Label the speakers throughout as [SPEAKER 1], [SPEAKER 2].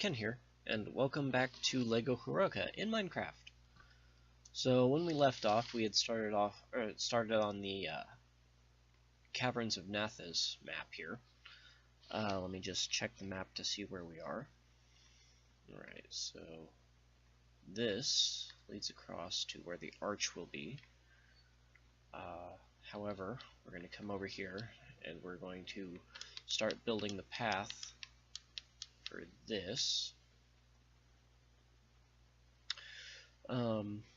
[SPEAKER 1] Ken here, and welcome back to LEGO Heroica in Minecraft. So when we left off, we had started on the Caverns of Nathis map here. Let me just check the map to see where we are. Alright, so this leads across to where the arch will be. However, we're going to come over here, and we're going to start building the path for this.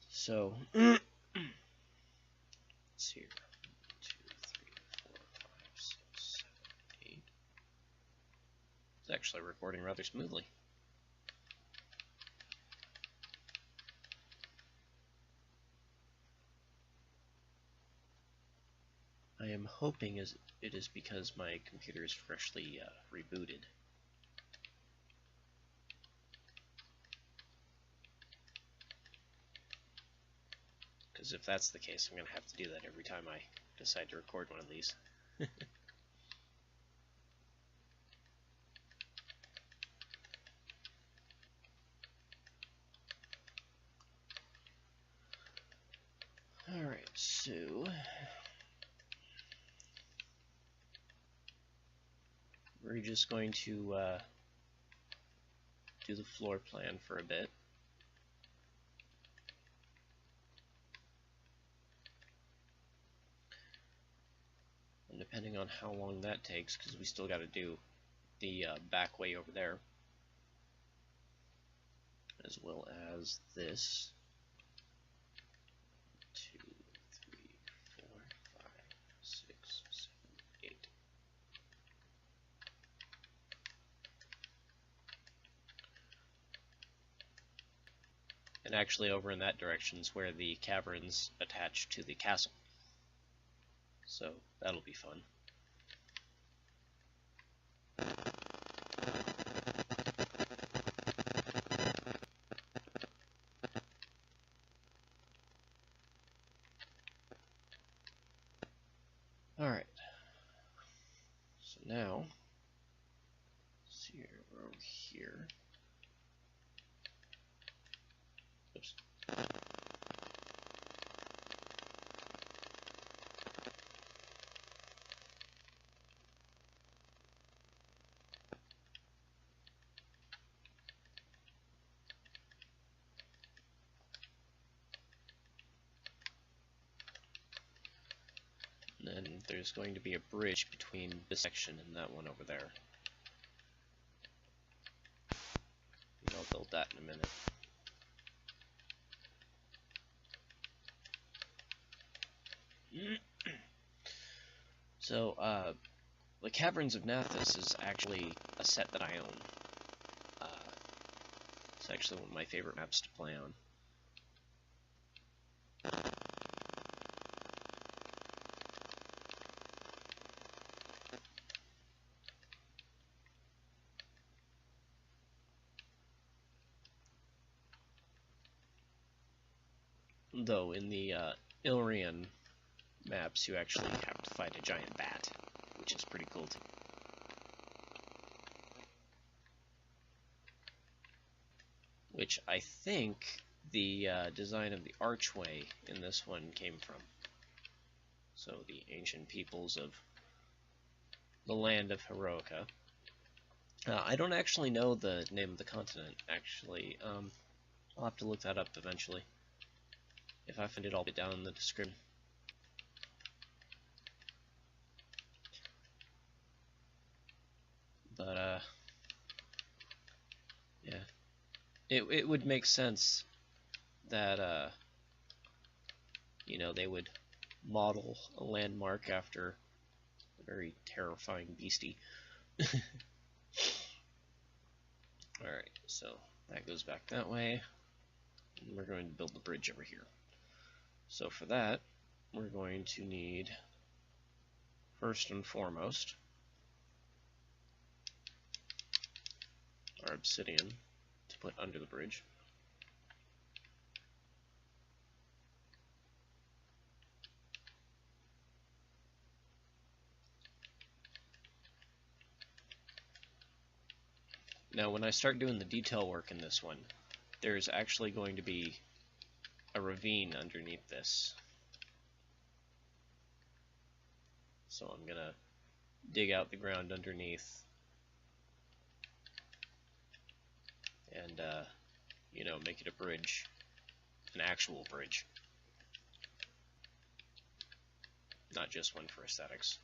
[SPEAKER 1] So let's see here. 1, 2, 3, 4, 5, 6, 7, 8. It's actually recording rather smoothly. I am hoping it is because my computer is freshly rebooted. Because if that's the case, I'm going to have to do that every time I decide to record one of these. Alright, so we're just going to do the floor plan for a bit. And depending on how long that takes, because we still got to do the back way over there, as well as this. 2, 3, 4, 5, 6, 7, 8. And actually over in that direction is where the caverns attach to the castle. So that'll be fun. Alright. So now, let's see here, we're over here. Oops. And then there's going to be a bridge between this section and that one over there. And I'll build that in a minute. So, the Caverns of Nathis is actually a set that I own. It's actually one of my favorite maps to play on. Though in the Ilrian maps, you actually have to fight a giant bat, which is pretty cool too. Which I think the design of the archway in this one came from. So the ancient peoples of the land of Heroica. I don't actually know the name of the continent, actually. I'll have to look that up eventually. If I find it, I'll put it down in the description. But, yeah. It would make sense that, you know, they would model a landmark after a very terrifying beastie. Alright, so that goes back that way. And we're going to build the bridge over here. So for that, we're going to need, first and foremost, our obsidian to put under the bridge. Now when I start doing the detail work in this one, there's actually going to be a ravine underneath this. So I'm going to dig out the ground underneath and, you know, make it a bridge, an actual bridge, not just one for aesthetics.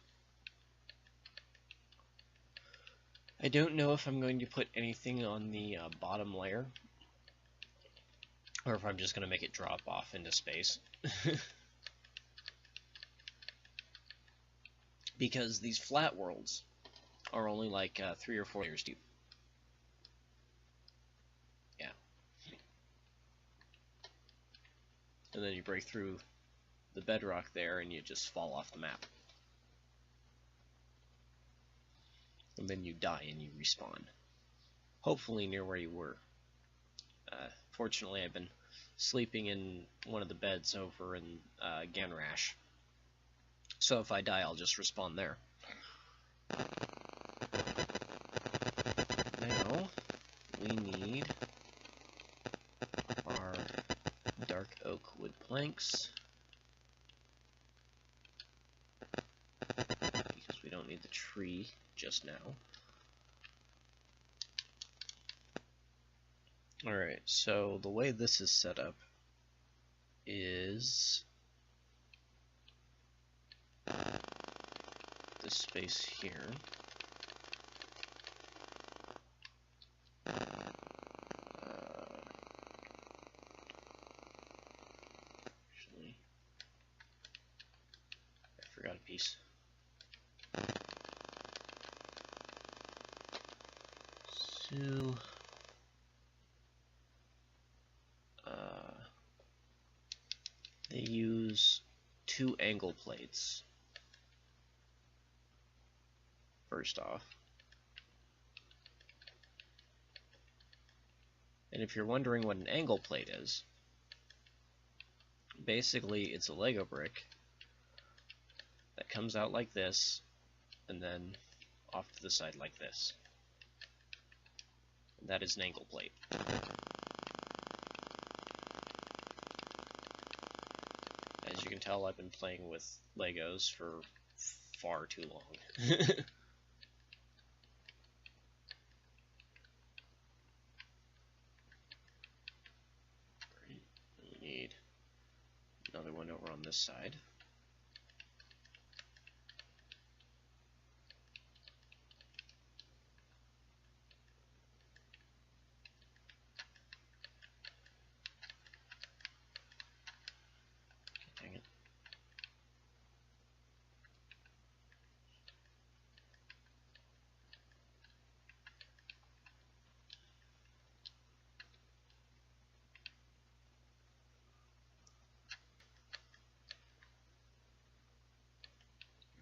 [SPEAKER 1] I don't know if I'm going to put anything on the bottom layer, or if I'm just going to make it drop off into space. Because these flat worlds are only like 3 or 4 layers deep. Yeah. And then you break through the bedrock there and you just fall off the map. And then you die and you respawn. Hopefully near where you were. Fortunately, I've been sleeping in one of the beds over in Ganrash. So if I die, I'll just respawn there. Now, we need our dark oak wood planks. Because we don't need the tree just now. Alright, so the way this is set up is this space here. Actually, I forgot a piece. So they use 2 angle plates. First off. And if you're wondering what an angle plate is, basically it's a Lego brick that comes out like this and then off to the side like this. And that is an angle plate. As you can tell, I've been playing with Legos for far too long. We need another one over on this side. Dang it.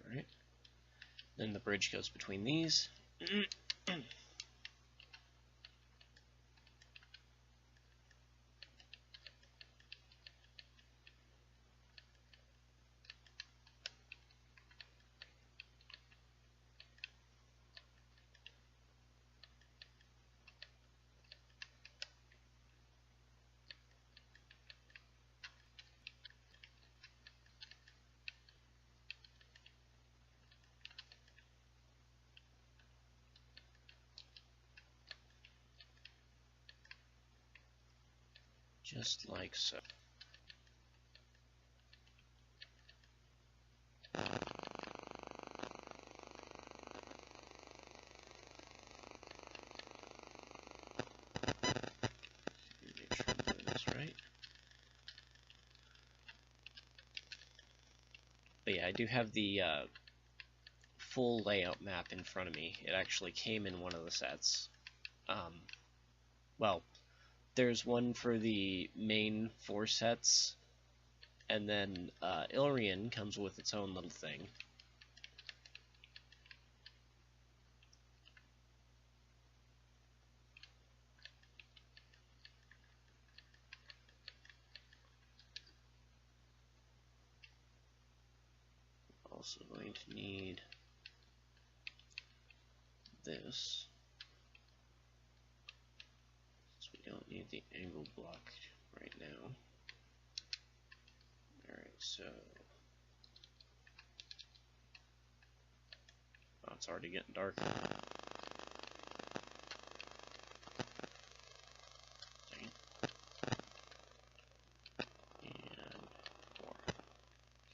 [SPEAKER 1] Alright. Then the bridge goes between these. Just like so. Make sure I'm doing this right. But yeah, I do have the full layout map in front of me. It actually came in one of the sets. Well, there's one for the main 4 sets, and then Ilrian comes with its own little thing. Also going to need this. don't need the angle block right now. Alright, so... Oh, it's already getting dark. And 4.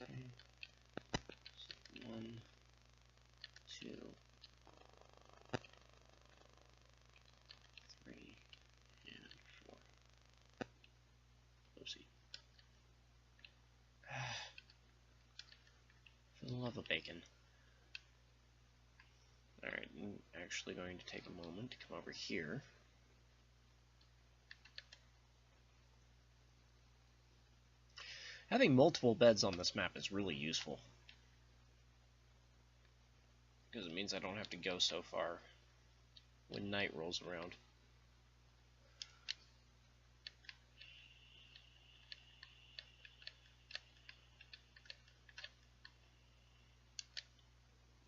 [SPEAKER 1] Okay. So 1, 2, 3, and 4. Oopsie. For the love of bacon. Alright, I'm actually going to take a moment to come over here. Having multiple beds on this map is really useful, because it means I don't have to go so far when night rolls around.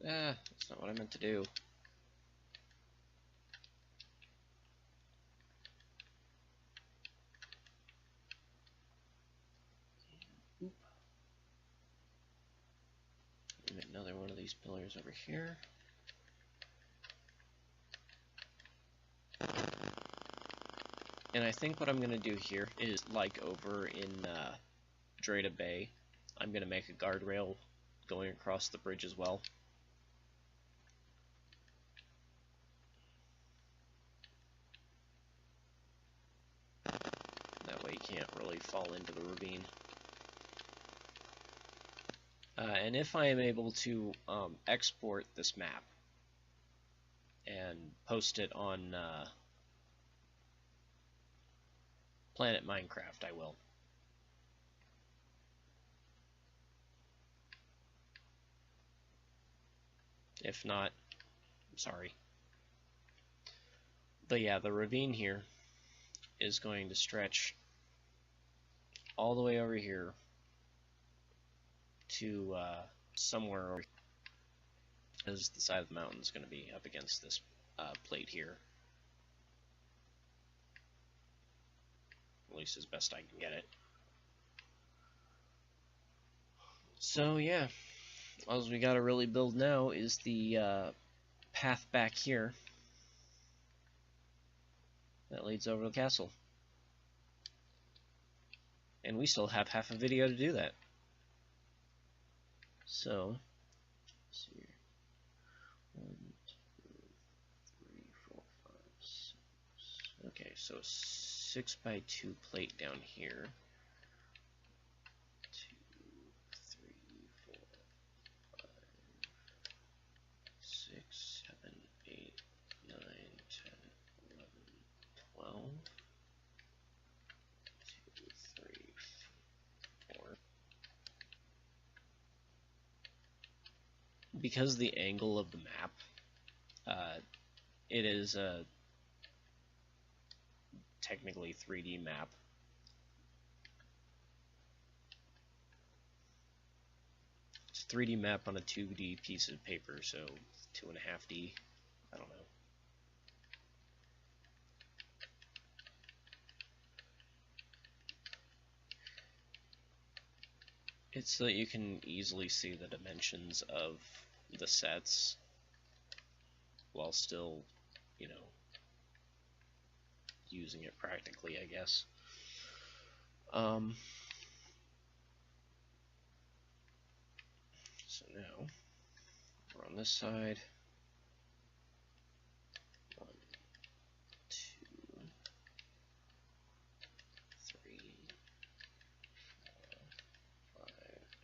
[SPEAKER 1] That's not what I meant to do. Oop. Another one of these pillars over here. And I think what I'm going to do here is, like over in Dreda Bay, I'm going to make a guardrail going across the bridge as well. That way you can't really fall into the ravine. And if I am able to export this map and post it on Planet Minecraft, I will. If not, I'm sorry. But yeah, the ravine here is going to stretch all the way over here to somewhere over, because the side of the mountain is going to be up against this plate here. At least as best I can get it. So yeah, all we gotta really build now is the path back here that leads over to the castle. And we still have half a video to do that. So, let's see here. 1, 2, 3, 4, 5, 6. Okay, so 6x2 plate down here. 2, 3, 4, 5, 6, 7, 8, 9, 10, 11, 12. 2, 3, 4. Because the angle of the map, it is a technically 3D map. It's a 3D map on a 2D piece of paper, so 2.5D. I don't know. It's so that you can easily see the dimensions of the sets while still, you know, using it practically, I guess. So now we're on this side. 1, 2, 3, 4, 5,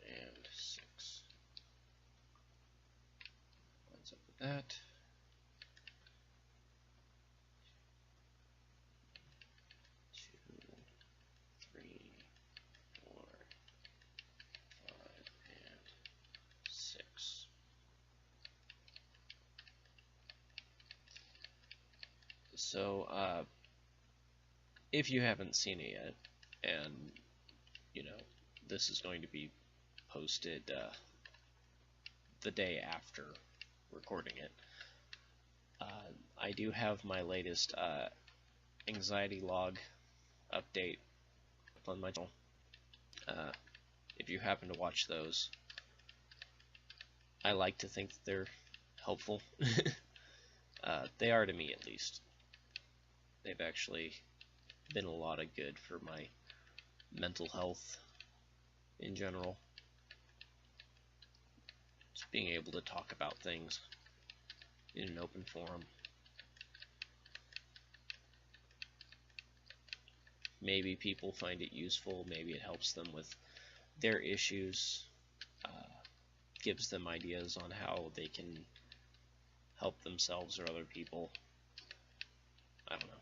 [SPEAKER 1] and 6. Lines up with that. 2, 3, 4, 5, and 6. So, if you haven't seen it yet, and, you know, this is going to be posted the day after recording it, I do have my latest anxiety log update on my channel. If you happen to watch those, I like to think that they're helpful. They are to me, at least. They've actually been a lot of good for my mental health in general. Just being able to talk about things in an open forum. Maybe people find it useful, maybe it helps them with their issues, gives them ideas on how they can help themselves or other people. I don't know.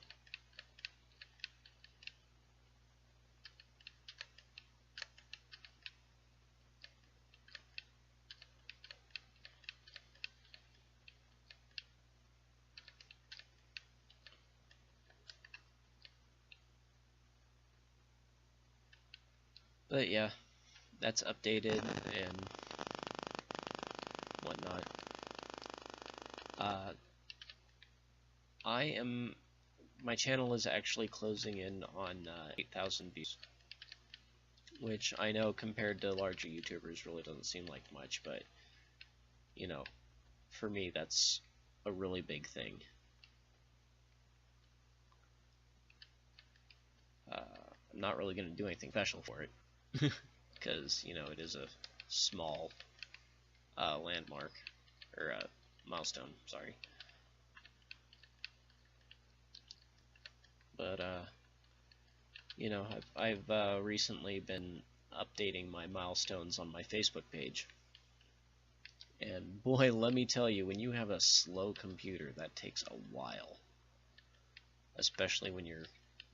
[SPEAKER 1] But yeah, that's updated and whatnot. My channel is actually closing in on 8,000 views, which I know compared to larger YouTubers really doesn't seem like much, but you know, for me that's a really big thing. I'm not really going to do anything special for it, because you know, it is a small landmark, or milestone, sorry. But you know, I've recently been updating my milestones on my Facebook page, and boy, let me tell you, when you have a slow computer, that takes a while, especially when you're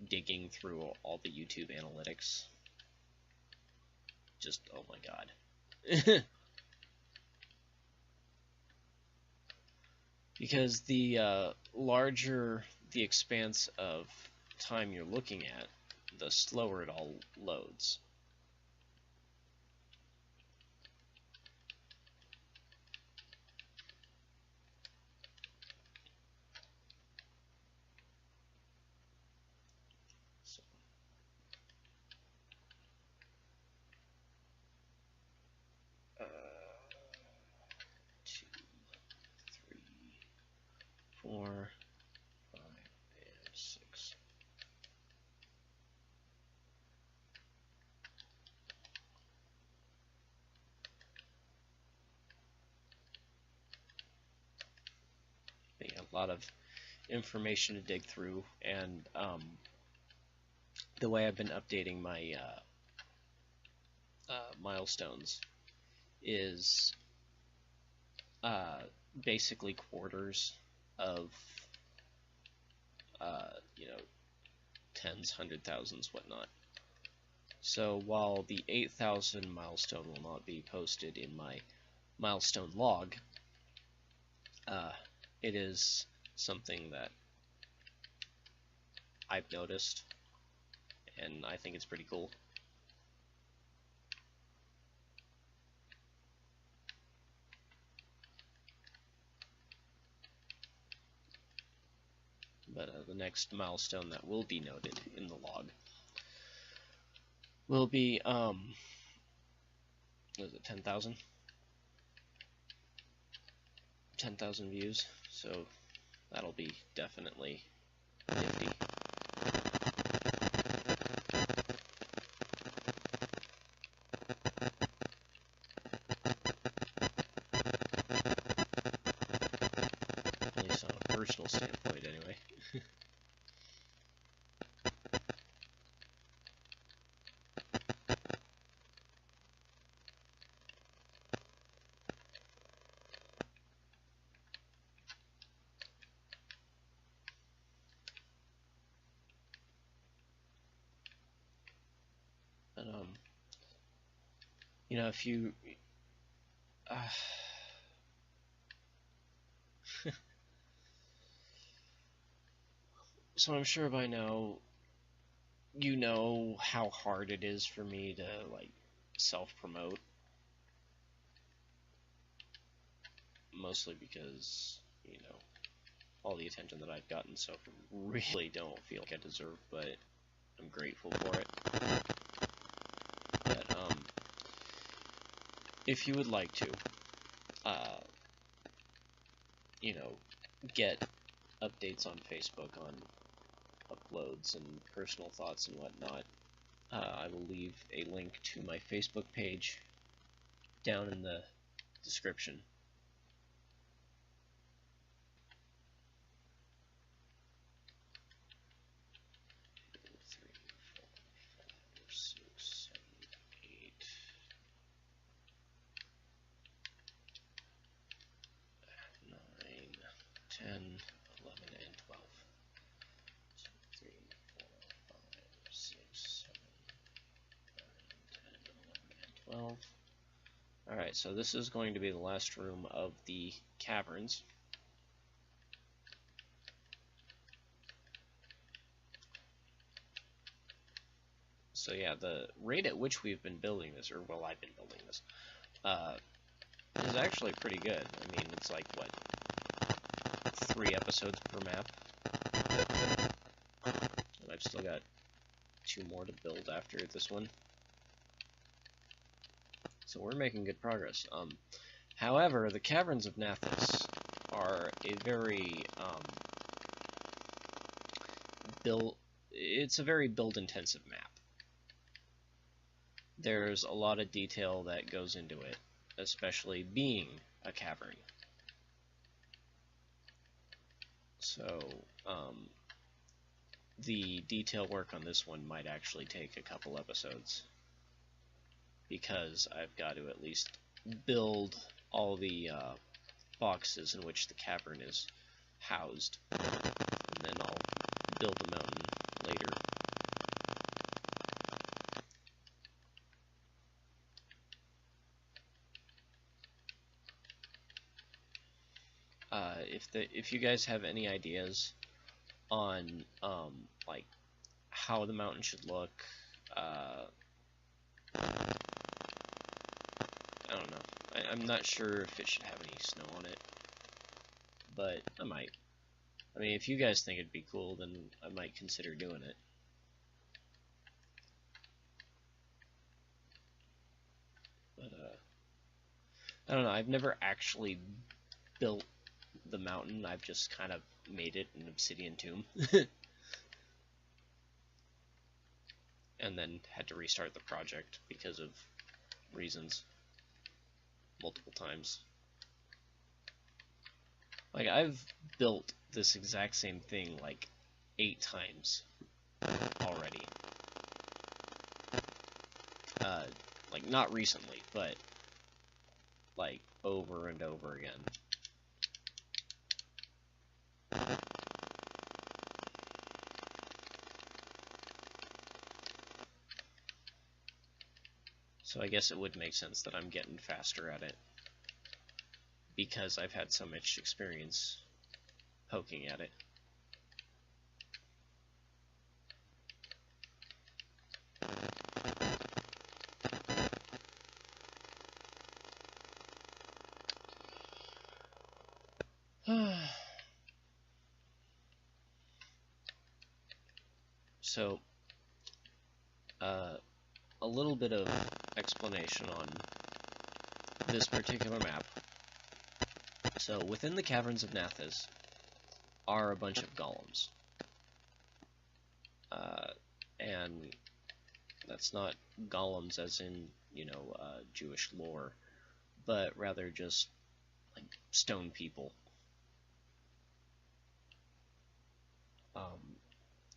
[SPEAKER 1] digging through all the YouTube analytics. Just, oh my god. Because the larger the expanse of time you're looking at, the slower it all loads. So, 2, 3, 4, 5, and 6. Yeah, a lot of information to dig through, and the way I've been updating my milestones is basically quarters of you know, tens, 100,000s, whatnot. So while the 8,000 milestone will not be posted in my milestone log, it is something that I've noticed, and I think it's pretty cool. But the next milestone that will be noted in the log will be, what is it, 10,000? 10,000 views, so that'll be definitely nifty. At least on a personal standpoint, anyway. But, you know, if you, so I'm sure by now you know how hard it is for me to, like, self-promote. Mostly because, you know, all the attention that I've gotten, so really don't feel like I deserve, but I'm grateful for it. But if you would like to, you know, get updates on Facebook on uploads and personal thoughts and whatnot, I will leave a link to my Facebook page down in the description. Alright, so this is going to be the last room of the caverns. So yeah, the rate at which we've been building this, or well, I've been building this, is actually pretty good. I mean, it's like, what, 3 episodes per map? And I've still got 2 more to build after this one. So we're making good progress. However, the Caverns of Nathis are a very it's a very build-intensive map. There's a lot of detail that goes into it, especially being a cavern. So, the detail work on this one might actually take a couple episodes, because I've got to at least build all the boxes in which the cavern is housed, and then I'll build the mountain later. If you guys have any ideas on like how the mountain should look, I don't know. I'm not sure if it should have any snow on it, but I might. I mean, if you guys think it'd be cool, then I might consider doing it. But I don't know. I've never actually built the mountain. I've just kind of made it an obsidian tomb. And then had to restart the project because of reasons multiple times. Like, I've built this exact same thing like 8 times already. Like, not recently, but like over and over again. So I guess it would make sense that I'm getting faster at it, because I've had so much experience poking at it. So, a little bit of explanation on this particular map. So, within the Caverns of Nathis are a bunch of golems. And that's not golems as in, you know, Jewish lore, but rather just like stone people.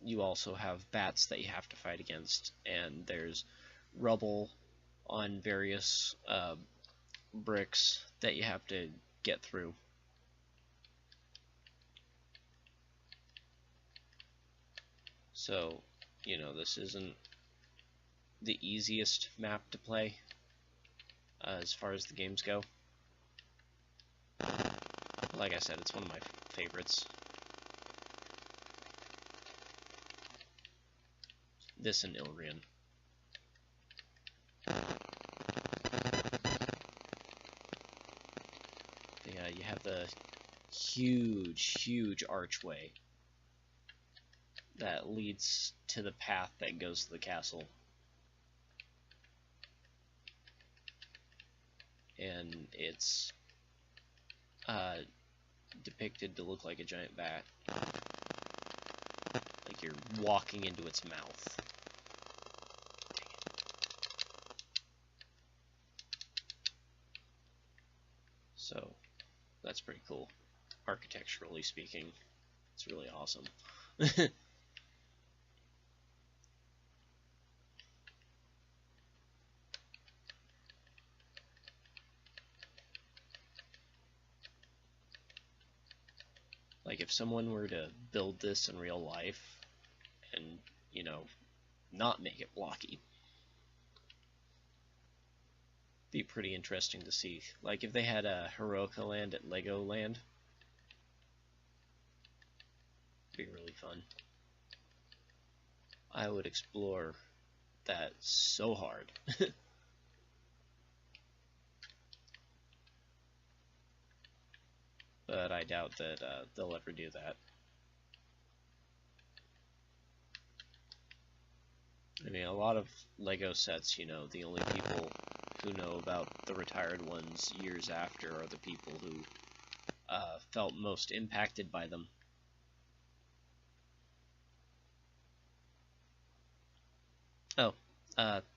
[SPEAKER 1] You also have bats that you have to fight against, and there's rubble on various bricks that you have to get through. So, you know, this isn't the easiest map to play as far as the games go. Like I said, it's one of my favorites. This and Ilrian. Yeah, you have the huge archway that leads to the path that goes to the castle. And it's depicted to look like a giant bat. Like you're walking into its mouth. So, that's pretty cool. Architecturally speaking, it's really awesome. Like, if someone were to build this in real life and, you know, not make it blocky, be pretty interesting to see. Like, if they had a Heroica land at Legoland, it'd be really fun. I would explore that so hard. But I doubt that they'll ever do that. I mean, a lot of Lego sets, you know, the only people who know about the retired ones years after are the people who felt most impacted by them. Oh,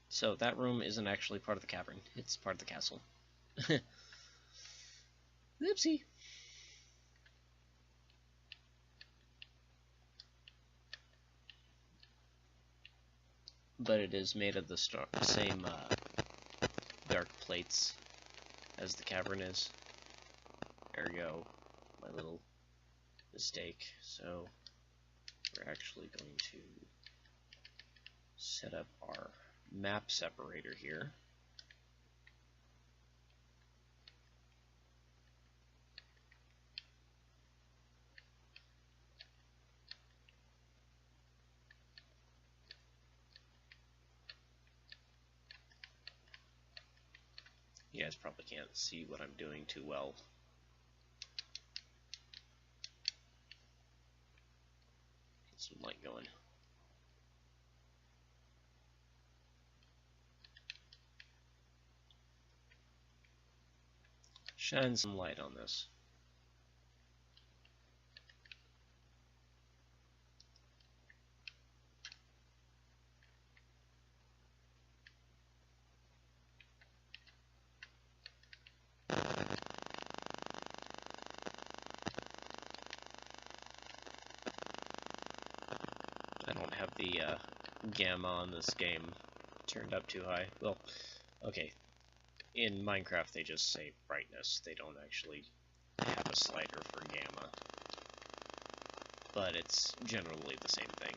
[SPEAKER 1] so that room isn't actually part of the cavern. It's part of the castle. Oopsie. But it is made of the same dark plates as the cavern is. Ergo, my little mistake. So we're actually going to set up our map separator here. You guys probably can't see what I'm doing too well. Get some light going. Shine some light on this. I don't have the gamma on this game turned up too high. Well, okay. In Minecraft, they just say brightness. They don't actually have a slider for gamma. But it's generally the same thing.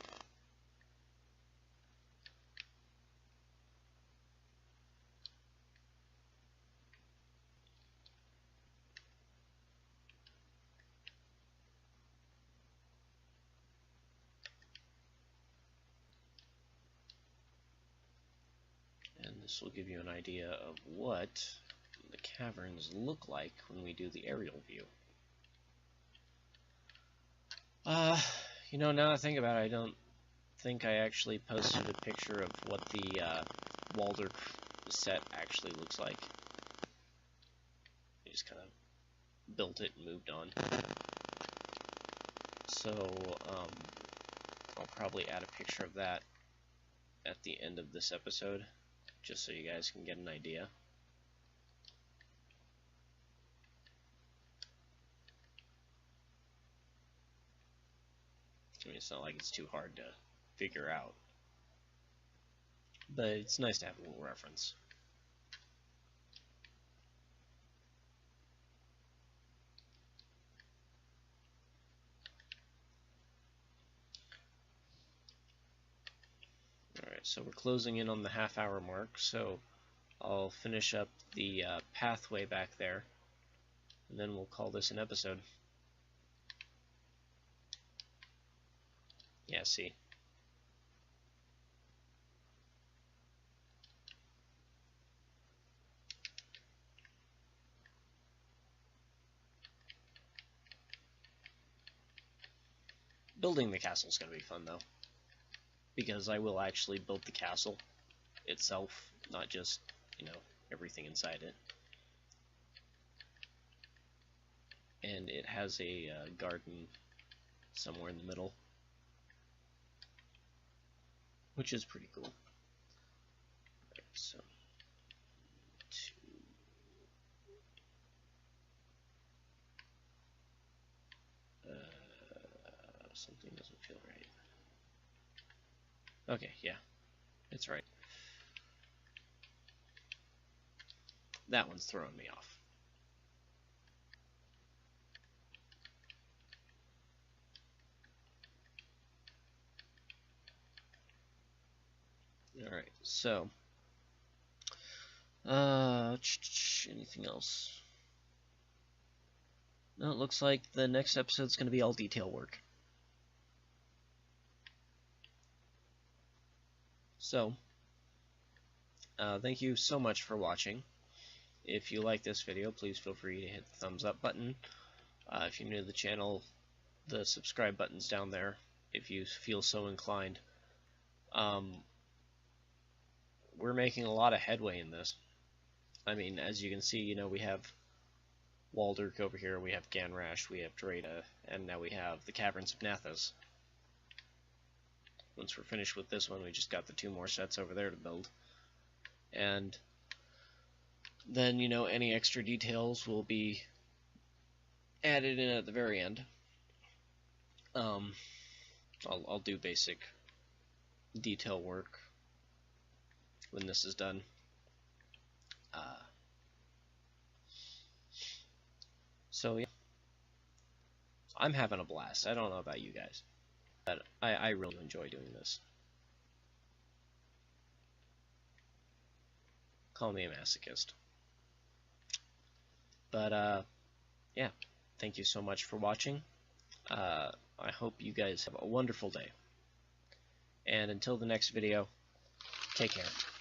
[SPEAKER 1] And this will give you an idea of what the caverns look like when we do the aerial view. You know, now that I think about it, I don't think I actually posted a picture of what the Walder set actually looks like. I just kind of built it and moved on. So, I'll probably add a picture of that at the end of this episode, just so you guys can get an idea. I mean, it's not like it's too hard to figure out, but it's nice to have a little reference. Alright, so we're closing in on the half-hour mark, so I'll finish up the pathway back there, and then we'll call this an episode. Yeah, see. Building the castle is going to be fun, though, because I will actually build the castle itself, not just, you know, everything inside it. And it has a garden somewhere in the middle, which is pretty cool. Right, so something doesn't feel right. Okay, yeah, it's right. That one's throwing me off. Alright, so anything else? No, it looks like the next episode's going to be all detail work. So, thank you so much for watching. If you like this video, please feel free to hit the thumbs up button. If you're new to the channel, the subscribe button's down there if you feel so inclined. We're making a lot of headway in this. I mean, as you can see, you know, we have Waldirk over here, we have Ganrash, we have Dreda, and now we have the Caverns of Nathos. Once we're finished with this one, we just got the 2 more sets over there to build. And then, you know, any extra details will be added in at the very end. I'll do basic detail work when this is done. So yeah, I'm having a blast. I don't know about you guys, but I really enjoy doing this. Call me a masochist. But yeah, thank you so much for watching. I hope you guys have a wonderful day. And until the next video, take care.